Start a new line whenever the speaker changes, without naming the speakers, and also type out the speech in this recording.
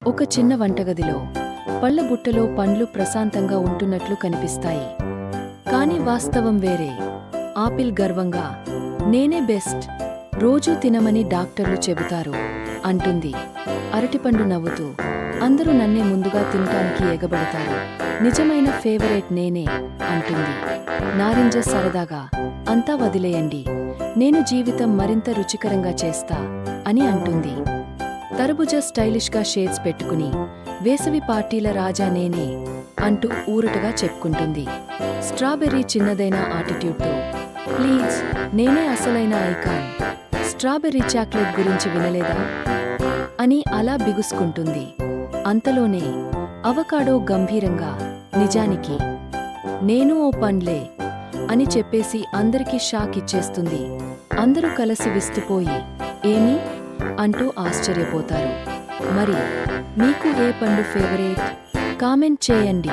ఒక చిన్న వంటగదిలో పళ్ళ బుట్టలో పండ్లు ప్రశాంతంగా ఉంటున్నట్లు కనిపిస్తాయి. కాని వాస్తవం వేరే. ఆపిల్ గర్వంగా నేనే బెస్ట్, రోజూ తినమని డాక్టర్లు చెబుతారు అంటుంది. అరటిపండు నవ్వుతూ అందరూ నన్నే ముందుగా తినటానికి ఎగబడతారు, నిజమైన ఫేవరెట్ నేనే అంటుంది. నారింజ సరదాగా అంతా వదిలేయండి, నేను జీవితం మరింత రుచికరంగా చేస్తా అని అంటుంది. తరబుజ స్టైలిష్గా షేడ్స్ పెట్టుకుని వేసవి పార్టీల రాజా నేనే అంటూ ఊరటగా చెప్పుకుంటుంది. స్ట్రాబెర్రీ చిన్నదైన ఆటిట్యూడ్తో ప్లీజ్ నేనే అసలైన ఐకాన్, స్ట్రాబెర్రీ చాక్లెట్ గురించి వినలేదా అని అలా బిగుసుకుంటుంది. అంతలోనే అవకాడో గంభీరంగా నిజానికి నేను ఓ పండ్లే అని చెప్పేసి అందరికీ షాక్ ఇచ్చేస్తుంది. అందరూ కలిసి విస్తుపోయి ఏమి అంటూ ఆశ్చర్యపోతారు. మరి మీకు ఏ పండు ఫేవరెట్? కామెంట్ చేయండి.